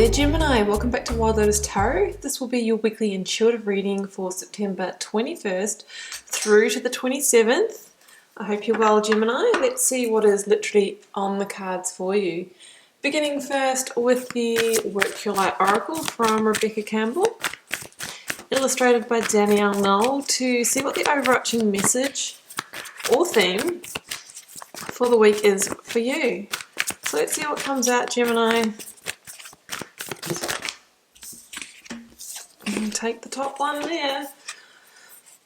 there Gemini, welcome back to Wild Lotus Tarot. This will be your weekly intuitive reading for September 21st through to the 27th. I hope you're well, Gemini. Let's see what is literally on the cards for you. Beginning first with the Work Your Light Oracle from Rebecca Campbell, illustrated by Danielle Noel, to see what the overarching message or theme for the week is for you. So let's see what comes out, Gemini. And take the top one there.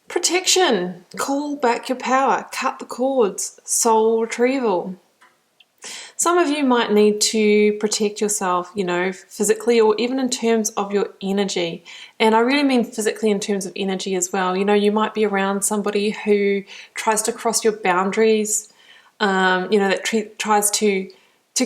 Protection. Call back your power. Cut the cords. Soul retrieval. Some of you might need to protect yourself, physically or even in terms of your energy. And I really mean physically in terms of energy as well. You might be around somebody who tries to cross your boundaries, that tries to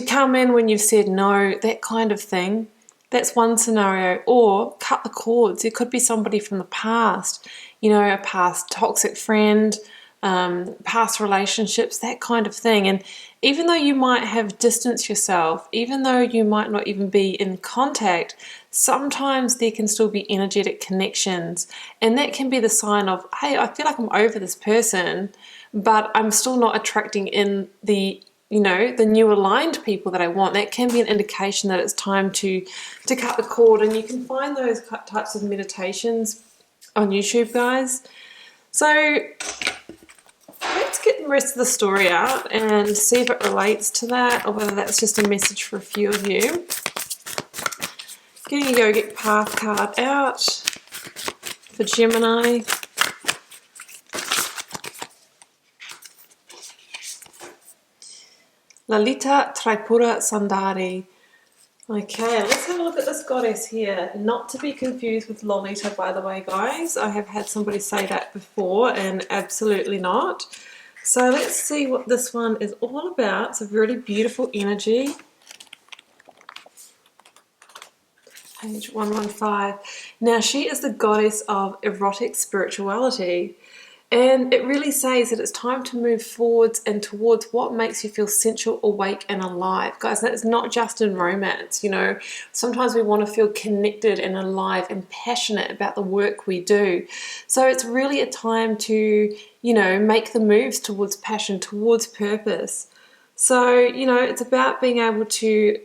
come in when you've said no, that kind of thing. That's one scenario. Or cut the cords. It could be somebody from the past, a past toxic friend, past relationships, that kind of thing. And even though you might have distanced yourself, even though you might not even be in contact, sometimes there can still be energetic connections. And that can be the sign of, hey, I feel like I'm over this person, but I'm still not attracting in the new aligned people that I want. That can be an indication that it's time to cut the cord. And you can find those types of meditations on YouTube, guys. So let's get the rest of the story out and see if it relates to that, or whether that's just a message for a few of you. Getting a Yogic Path card out for Gemini. Lalita Tripura Sundari. Okay, let's have a look at this goddess here. Not to be confused with Lolita, by the way, guys. I have had somebody say that before, and absolutely not. So let's see what this one is all about. It's a really beautiful energy. Page 115. Now, she is the goddess of erotic spirituality. And it really says that it's time to move forwards and towards what makes you feel sensual, awake, and alive. Guys, that's not just in romance, Sometimes we want to feel connected and alive and passionate about the work we do. So it's really a time to, make the moves towards passion, towards purpose. So, it's about being able to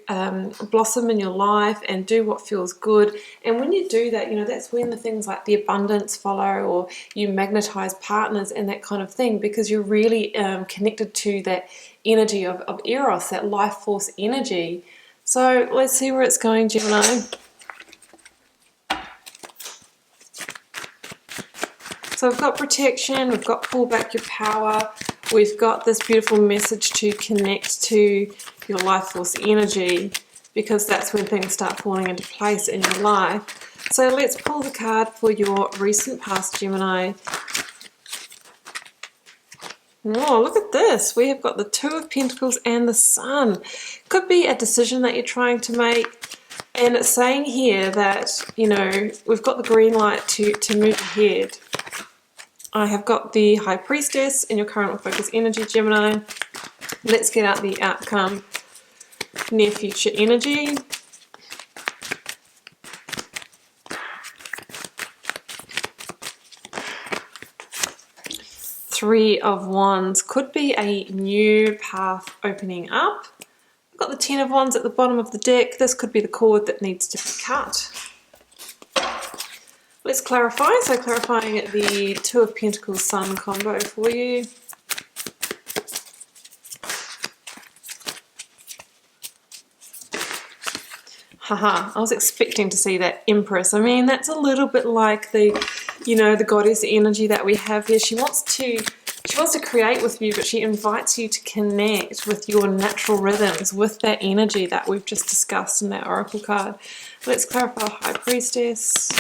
blossom in your life and do what feels good. And when you do that, that's when the things like the abundance follow, or you magnetize partners and that kind of thing, because you're really connected to that energy of Eros, that life force energy. So let's see where it's going, Gemini. So we've got protection, we've got pull back your power. We've got this beautiful message to connect to your life force energy, because that's when things start falling into place in your life. So let's pull the card for your recent past, Gemini. Oh, look at this. We have got the Two of Pentacles and the Sun. Could be a decision that you're trying to make. And it's saying here that, we've got the green light to move ahead. I have got the High Priestess in your current or focus energy, Gemini. Let's get out the outcome, near future energy. Three of Wands, could be a new path opening up. I've got the Ten of Wands at the bottom of the deck. This could be the cord that needs to be cut. Let's clarify. So clarifying the Two of Pentacles Sun combo for you. Haha, I was expecting to see that Empress. I mean, that's a little bit like the, the goddess energy that we have here. She wants to create with you, but she invites you to connect with your natural rhythms, with that energy that we've just discussed in that oracle card. Let's clarify High Priestess.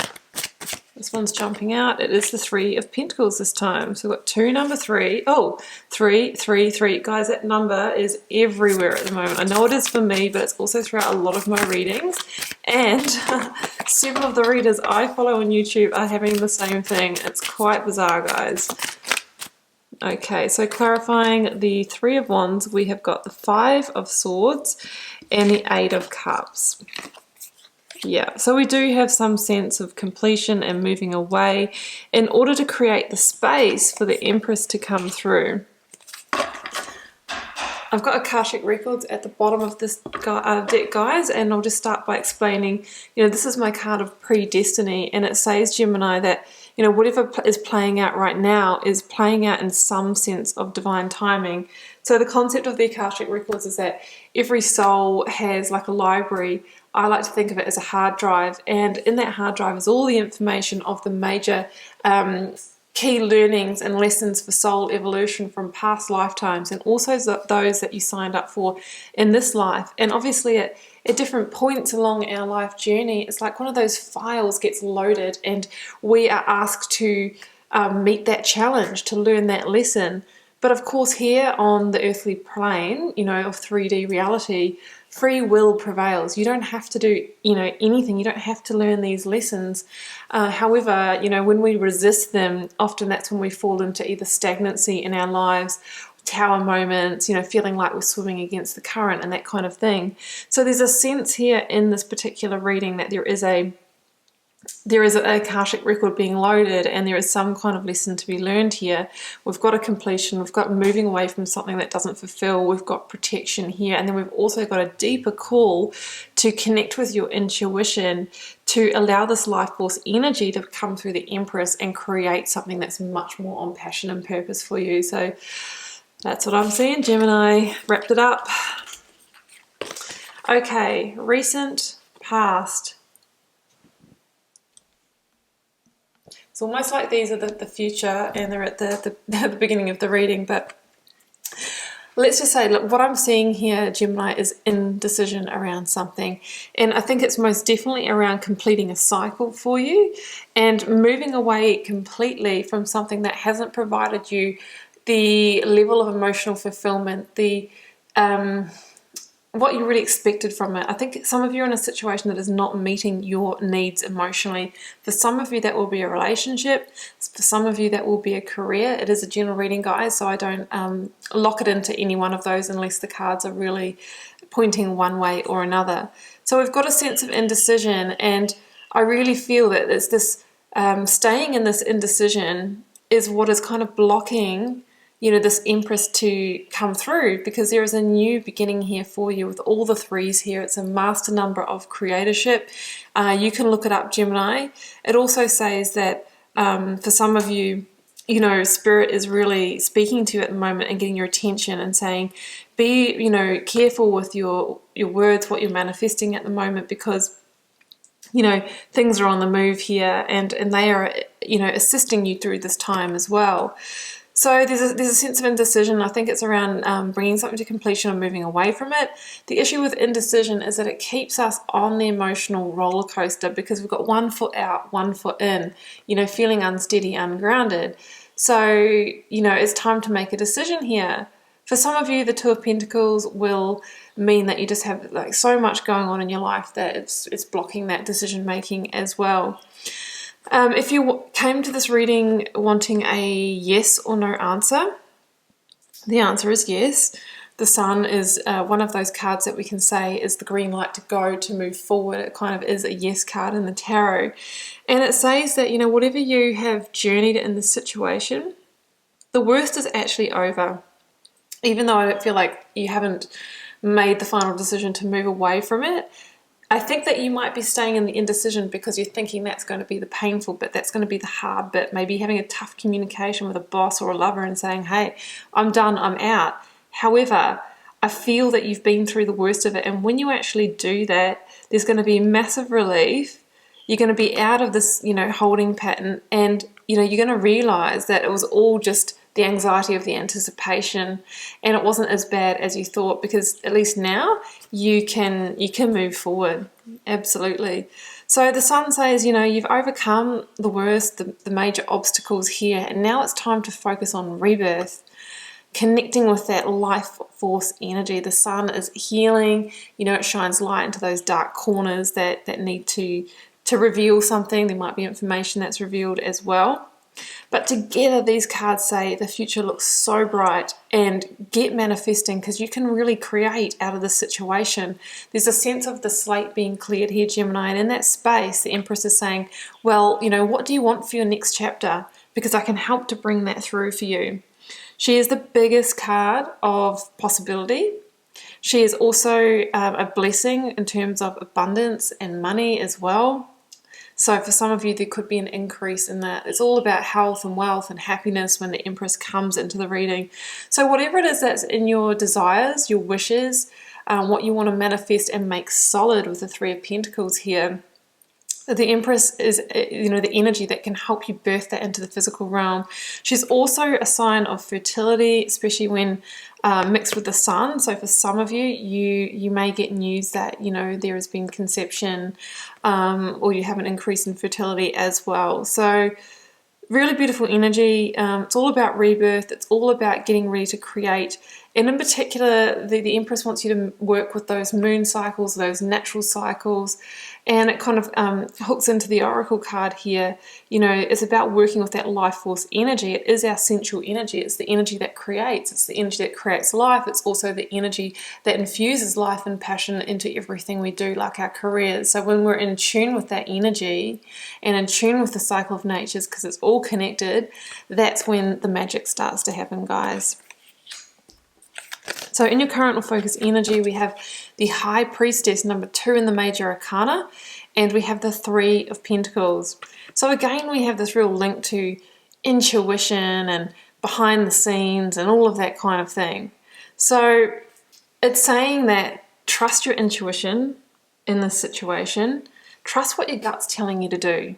This one's jumping out. It is the Three of Pentacles this time. So we've got two, number three. Oh, 3, 3, 3. Guys, that number is everywhere at the moment. I know it is for me, but it's also throughout a lot of my readings. And several of the readers I follow on YouTube are having the same thing. It's quite bizarre, guys. Okay, so clarifying the Three of Wands, we have got the Five of Swords and the Eight of Cups. Yeah, so we do have some sense of completion and moving away in order to create the space for the Empress to come through. I've got Akashic Records at the bottom of this deck, guys, and I'll just start by explaining, this is my card of predestiny, and it says, Gemini, that, whatever is playing out right now is playing out in some sense of divine timing. So the concept of the Akashic Records is that every soul has like a library. I like to think of it as a hard drive, and in that hard drive is all the information of the major key learnings and lessons for soul evolution from past lifetimes, and also those that you signed up for in this life. And obviously at different points along our life journey, it's like one of those files gets loaded and we are asked to meet that challenge, to learn that lesson. But of course here on the earthly plane, of 3D reality, free will prevails. You don't have to do, anything. You don't have to learn these lessons. However, when we resist them, often that's when we fall into either stagnancy in our lives, tower moments, feeling like we're swimming against the current and that kind of thing. So there's a sense here in this particular reading that there is an Akashic record being loaded, and there is some kind of lesson to be learned here. We've got a completion, we've got moving away from something that doesn't fulfill, we've got protection here, and then we've also got a deeper call to connect with your intuition, to allow this life force energy to come through the Empress and create something that's much more on passion and purpose for you. So that's what I'm seeing, Gemini. Wrapped it up. Okay, recent, past. It's almost like these are the future and they're at the beginning of the reading, but let's just say, look, what I'm seeing here, Gemini, is indecision around something. And I think it's most definitely around completing a cycle for you and moving away completely from something that hasn't provided you the level of emotional fulfillment, what you really expected from it. I think some of you are in a situation that is not meeting your needs emotionally. For some of you, that will be a relationship. For some of you, that will be a career. It is a general reading, guys, so I don't lock it into any one of those unless the cards are really pointing one way or another. So we've got a sense of indecision, and I really feel that it's this staying in this indecision is what is kind of blocking this Empress to come through, because there is a new beginning here for you with all the threes here. It's a master number of creatorship. You can look it up, Gemini. It also says that for some of you, Spirit is really speaking to you at the moment and getting your attention and saying, be, careful with your words, what you're manifesting at the moment, because things are on the move here, and they are, assisting you through this time as well. So there's a sense of indecision. I think it's around bringing something to completion or moving away from it. The issue with indecision is that it keeps us on the emotional roller coaster because we've got one foot out, one foot in, feeling unsteady, ungrounded. So, it's time to make a decision here. For some of you, the Two of Pentacles will mean that you just have like so much going on in your life that it's blocking that decision making as well. If you came to this reading wanting a yes or no answer, the answer is yes. The Sun is one of those cards that we can say is the green light to go, to move forward. It kind of is a yes card in the tarot. And it says that, whatever you have journeyed in this situation, the worst is actually over. Even though I don't feel like you haven't made the final decision to move away from it, I think that you might be staying in the indecision because you're thinking that's going to be the painful bit, that's going to be the hard bit, maybe having a tough communication with a boss or a lover and saying, hey, I'm done, I'm out. However, I feel that you've been through the worst of it, and when you actually do that, there's going to be massive relief. You're going to be out of this, holding pattern, and, you're going to realize that it was all just the anxiety of the anticipation, and it wasn't as bad as you thought, because at least now you can move forward. Absolutely. So the Sun says, you've overcome the worst, the major obstacles here, and now it's time to focus on rebirth, connecting with that life force energy. The Sun is healing, it shines light into those dark corners that need to reveal something. There might be information that's revealed as well. But together these cards say the future looks so bright, and get manifesting, because you can really create out of this situation. There's a sense of the slate being cleared here, Gemini, and in that space the Empress is saying, well, you know, what do you want for your next chapter? Because I can help to bring that through for you. She is the biggest card of possibility. She is also a blessing in terms of abundance and money as well. So for some of you, there could be an increase in that. It's all about health and wealth and happiness when the Empress comes into the reading. So whatever it is that's in your desires, your wishes, what you want to manifest and make solid with the Three of Pentacles here, the Empress is, you know, the energy that can help you birth that into the physical realm. She's also a sign of fertility, especially when mixed with the Sun. So for some of you, you may get news that, you know, there has been conception, or you have an increase in fertility as well. So really beautiful energy. It's all about rebirth. It's all about getting ready to create. And in particular, the Empress wants you to work with those moon cycles, those natural cycles. And it kind of hooks into the Oracle card here. You know, it's about working with that life force energy. It is our sensual energy. It's the energy that creates. It's the energy that creates life. It's also the energy that infuses life and passion into everything we do, like our careers. So when we're in tune with that energy and in tune with the cycle of natures, because it's all connected, that's when the magic starts to happen, guys. So in your current or focus energy, we have the High Priestess, number 2 in the Major Arcana, and we have the Three of Pentacles. So again, we have this real link to intuition and behind the scenes and all of that kind of thing. So it's saying that trust your intuition in this situation. Trust what your gut's telling you to do.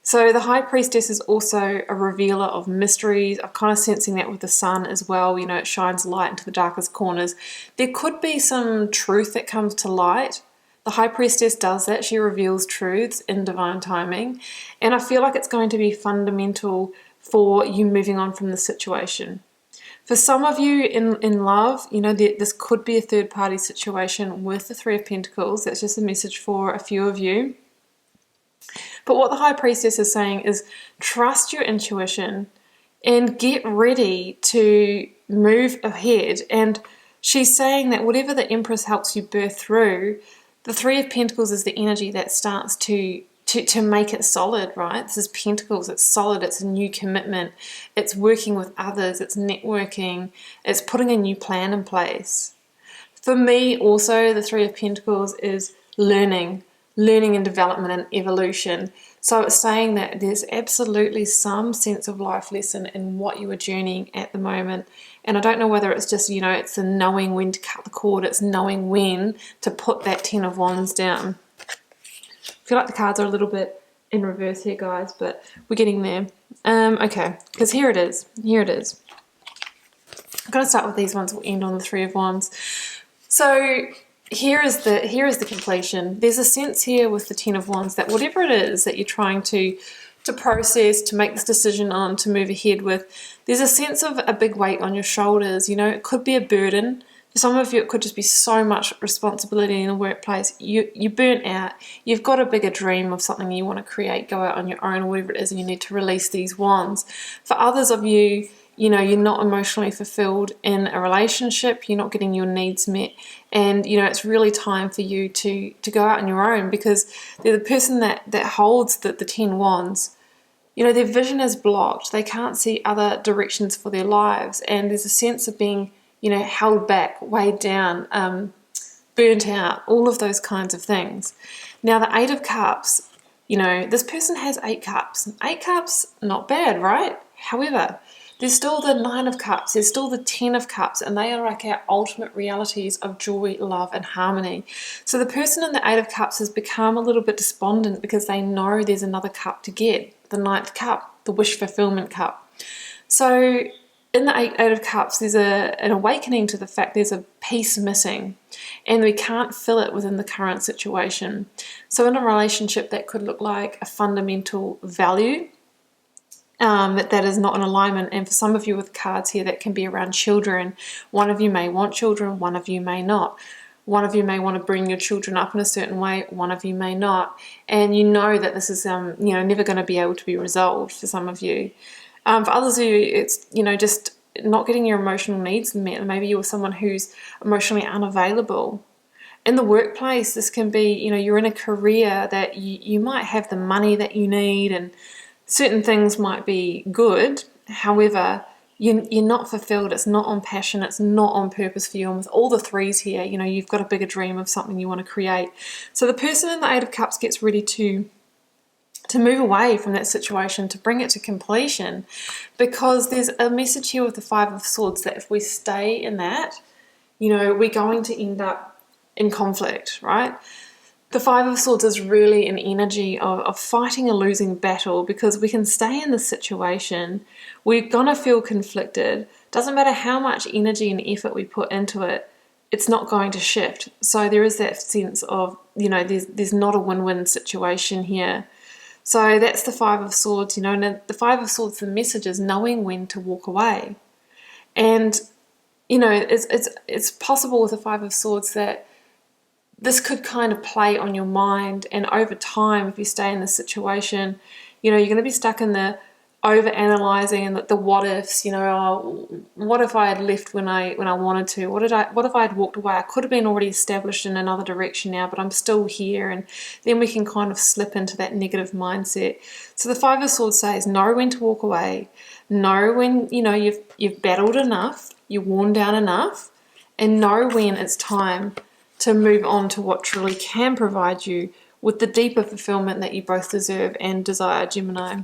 So the High Priestess is also a revealer of mysteries. I'm kind of sensing that with the Sun as well. You know, it shines light into the darkest corners. There could be some truth that comes to light. The High Priestess does that. She reveals truths in divine timing. And I feel like it's going to be fundamental for you moving on from the situation. For some of you in love, you know, this could be a third-party situation with the Three of Pentacles. That's just a message for a few of you. But what the High Priestess is saying is trust your intuition and get ready to move ahead. And she's saying that whatever the Empress helps you birth through, the Three of Pentacles is the energy that starts to make it solid, right? This is Pentacles, it's solid, it's a new commitment, it's working with others, it's networking, it's putting a new plan in place. For me also, the Three of Pentacles is learning and development and evolution. So it's saying that there's absolutely some sense of life lesson in what you are journeying at the moment. And I don't know whether it's just, you know, it's the knowing when to cut the cord, it's knowing when to put that Ten of Wands down. I feel like the cards are a little bit in reverse here, guys, but we're getting there. Okay, because here it is. I'm going to start with these ones. We'll end on the Three of Wands. So here is the completion. There's a sense here with the Ten of Wands that whatever it is that you're trying to process, to make this decision on, to move ahead with, there's a sense of a big weight on your shoulders. You know, it could be a burden. For some of you, it could just be so much responsibility in the workplace. You're burnt out. You've got a bigger dream of something you want to create, go out on your own, or whatever it is, and you need to release these wands. For others of you, you know, you're not emotionally fulfilled in a relationship, you're not getting your needs met, and you know, it's really time for you to go out on your own, because they're the person that holds the 10 wands. You know, their vision is blocked. They can't see other directions for their lives, and there's a sense of being, you know, held back, weighed down, burnt out, all of those kinds of things. Now the Eight of Cups, you know, this person has 8 cups. 8 cups, not bad, right? However, there's still the 9 of Cups, there's still the 10 of Cups, and they are like our ultimate realities of joy, love, and harmony. So the person in the 8 of Cups has become a little bit despondent because they know there's another cup to get, the 9th cup, the wish fulfillment cup. So in the Eight of Cups, there's an awakening to the fact there's a piece missing, and we can't fill it within the current situation. So in a relationship, that could look like a fundamental value that is not in alignment. And for some of you with cards here, that can be around children. One of you may want children, one of you may not. One of you may want to bring your children up in a certain way, one of you may not. And you know that this is, never going to be able to be resolved for some of you. For others of you, it's, just not getting your emotional needs met. Maybe you're someone who's emotionally unavailable. In the workplace, this can be, you're in a career that you might have the money that you need and certain things might be good. However, you're not fulfilled. It's not on passion. It's not on purpose for you. And with all the threes here, you've got a bigger dream of something you want to create. So the person in the Eight of Cups gets ready to move away from that situation, to bring it to completion, because there's a message here with the Five of Swords that if we stay in that, we're going to end up in conflict, right? The Five of Swords is really an energy of fighting a losing battle, because we can stay in this situation. We're going to feel conflicted. Doesn't matter how much energy and effort we put into it, it's not going to shift. So there is that sense of, there's not a win-win situation here. So that's the Five of Swords, and the Five of Swords, the message is knowing when to walk away. And, it's possible with the Five of Swords that this could kind of play on your mind, and over time, if you stay in this situation, you're going to be stuck in the over-analysing and the what ifs. What if I had left when I wanted to? What if I had walked away? I could have been already established in another direction now, but I'm still here. And then we can kind of slip into that negative mindset. So the Five of Swords says, know when to walk away. Know when you've battled enough, you're worn down enough, and know when it's time to move on to what truly can provide you with the deeper fulfillment that you both deserve and desire, Gemini.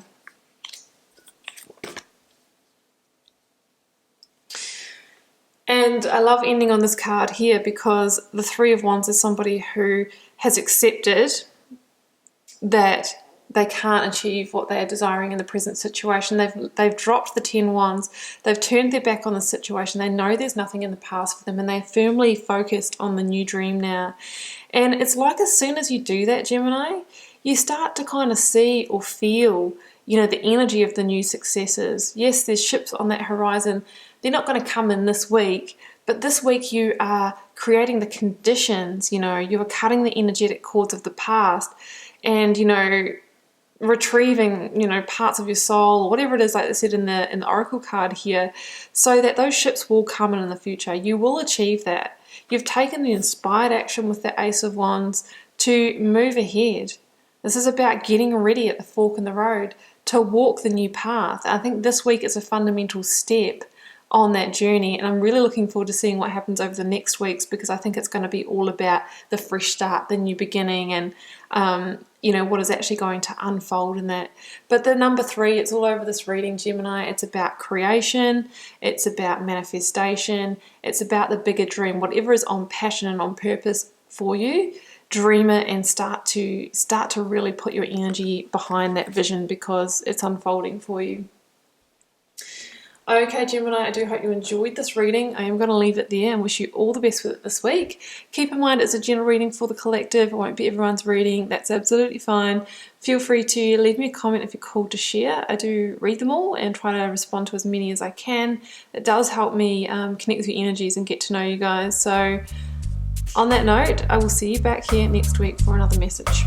And I love ending on this card here, because the Three of Wands is somebody who has accepted that they can't achieve what they are desiring in the present situation. They've dropped the 10 Wands. They've turned their back on the situation. They know there's nothing in the past for them, and they're firmly focused on the new dream now. And it's like as soon as you do that, Gemini, you start to kind of see or feel, the energy of the new successes. Yes, there's ships on that horizon. They're not going to come in this week, but this week you are creating the conditions, you are cutting the energetic cords of the past and, retrieving, parts of your soul, or whatever it is, like I said in the Oracle card here, so that those ships will come in the future. You will achieve that. You've taken the inspired action with the Ace of Wands to move ahead. This is about getting ready at the fork in the road to walk the new path. I think this week is a fundamental step on that journey, and I'm really looking forward to seeing what happens over the next weeks, because I think it's going to be all about the fresh start, the new beginning, and what is actually going to unfold in that. But the number 3, it's all over this reading, Gemini. It's about creation, it's about manifestation, it's about the bigger dream. Whatever is on passion and on purpose for you, dream it and start to really put your energy behind that vision, because it's unfolding for you. Okay, Gemini, I do hope you enjoyed this reading. I am going to leave it there and wish you all the best with it this week. Keep in mind it's a general reading for the collective. It won't be everyone's reading. That's absolutely fine. Feel free to leave me a comment if you're called to share. I do read them all and try to respond to as many as I can. It does help me connect with your energies and get to know you guys. So on that note, I will see you back here next week for another message.